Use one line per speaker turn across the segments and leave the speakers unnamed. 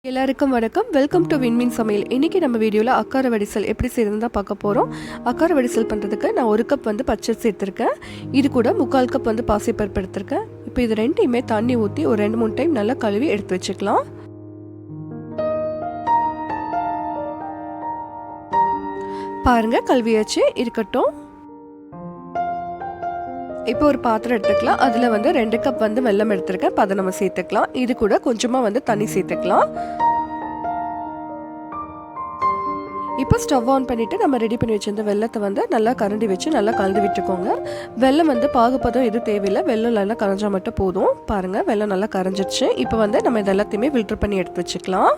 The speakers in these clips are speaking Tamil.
எல்லாருக்கும் வணக்கம். வெல்கம் டு விண்மீன் சமையல். இன்றைக்கி நம்ம வீடியோவில் அக்கார வடிசல் எப்படி செய்யறதுன்னு தான் பார்க்க போகிறோம். அக்கார வடிசல் பண்ணுறதுக்கு நான் 1 கப் பச்சரிசி எடுத்திருக்கேன். இது கூட 3/4 கப் பாசிப்பருப்பு எடுத்திருக்கேன். இப்போ இது ரெண்டையுமே தண்ணி ஊற்றி ஒரு 2-3 டைம் நல்லா கழுவி எடுத்து வச்சுக்கலாம். பாருங்கள், கழுவியாச்சு, இருக்கட்டும். இப்போ ஒரு பாத்திரம் எடுத்துக்கலாம். அதில் 2 கப் வெல்லம் எடுத்துருக்கேன். அதை நம்ம சேர்த்துக்கலாம். இது கூட கொஞ்சமாக தண்ணி சேர்த்துக்கலாம். இப்போ ஸ்டவ் ஆன் பண்ணிவிட்டு நம்ம ரெடி பண்ணி வச்சிருந்த வெல்லத்தை நல்லா கரண்டி வச்சு நல்லா கலந்து விட்டுக்கோங்க. வெல்லம் பாகுபதம் எதுவும் தேவையில்லை. வெல்லம் நல்லா கரைஞ்சா மட்டும் போதும். பாருங்கள், வெல்லம் நல்லா கரைஞ்சிருச்சு. இப்போ நம்ம இது எல்லாத்தையுமே ஃபில்டர் பண்ணி எடுத்து வச்சுக்கலாம்.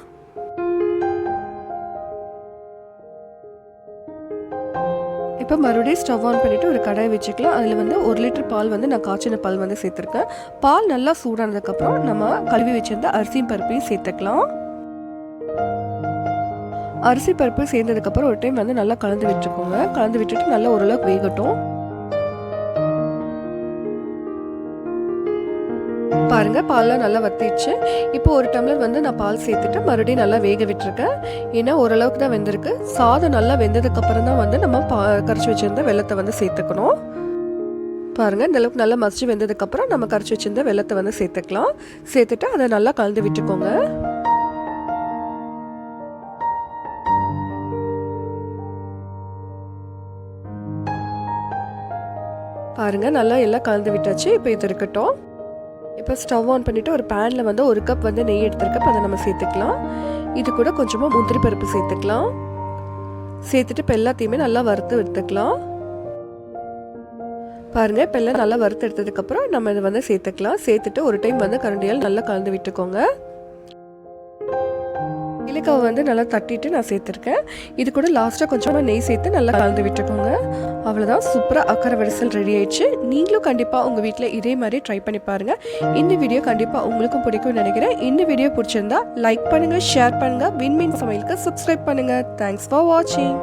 இப்போ மறுபடியும் ஸ்டவ் ஆன் பண்ணிவிட்டு ஒரு கடாய் வச்சுக்கலாம். அதில் 1 லிட்டர் பால் நான் காய்ச்சின பால் சேர்த்துருக்கேன். பால் நல்லா சூடானதுக்கப்புறம் நம்ம கழுவி வச்சிருந்த அரிசியும் பருப்பையும் சேர்த்துக்கலாம். அரிசி பருப்பு சேர்ந்ததுக்கப்புறம் ஒரு டைம் நல்லா கலந்து விட்டுருக்கோங்க. கலந்து விட்டுட்டு நல்லா ஓரளவுக்கு வேகட்டும். பாருங்க, பால்லாம் நல்லா வத்திடுச்சு. இப்போ ஒரு டம்ளர் நான் பால் சேர்த்துட்டு மறுபடியும் நல்லா வேக விட்டுருக்கேன். ஏன்னா ஓரளவுக்கு தான் வெந்திருக்கு. சாதம் நல்லா வெந்ததுக்கப்புறம் தான் நம்ம கரைச்சி வச்சிருந்த வெல்லத்தை சேர்த்துக்கணும். பாருங்கள், இந்த அளவுக்கு நல்லா மசிச்சு வெந்ததுக்கப்புறம் நம்ம கரைச்சி வச்சிருந்த வெல்லத்தை சேர்த்துக்கலாம். சேர்த்துட்டு அதை நல்லா கலந்து விட்டுக்கோங்க. பாருங்க, நல்லா எல்லாம் கலந்து விட்டாச்சு. இப்போ இது இருக்கட்டும். இப்போ ஸ்டவ் ஆன் பண்ணிவிட்டு ஒரு பேனில் 1 கப் நெய் எடுத்துருக்கப் அதை நம்ம சேர்த்துக்கலாம். இது கூட கொஞ்சமாக முந்திரி பருப்பு சேர்த்துக்கலாம். சேர்த்துட்டு இப்போ எல்லாத்தையுமே நல்லா வறுத்து எடுத்துக்கலாம். பாருங்கள், இப்போ எல்லாம் நல்லா வறுத்து எடுத்ததுக்கப்புறம் நம்ம இதை சேர்த்துக்கலாம். சேர்த்துட்டு ஒரு டைம் கரண்டியால் நல்லா கலந்து விட்டுக்கோங்க. ஏலக்காவை நல்லா தட்டிட்டு நான் சேர்த்துருக்கேன். இது கூட லாஸ்ட்டாக கொஞ்சமாக நெய் சேர்த்து நல்லா கலந்து விட்டுக்கோங்க. அவ்வளோதான், சூப்பராக அக்கார வடிசல் ரெடி ஆயிடுச்சு. நீங்களும் கண்டிப்பாக உங்கள் வீட்டில் இதே மாதிரி ட்ரை பண்ணி பாருங்கள். இந்த வீடியோ கண்டிப்பாக உங்களுக்கும் பிடிக்கும்னு நினைக்கிறேன். இந்த வீடியோ பிடிச்சிருந்தா லைக் பண்ணுங்கள், ஷேர் பண்ணுங்கள், விண்மீன் சமையலுக்கு சப்ஸ்கிரைப் பண்ணுங்கள். தேங்க்ஸ் ஃபார் வாட்சிங்.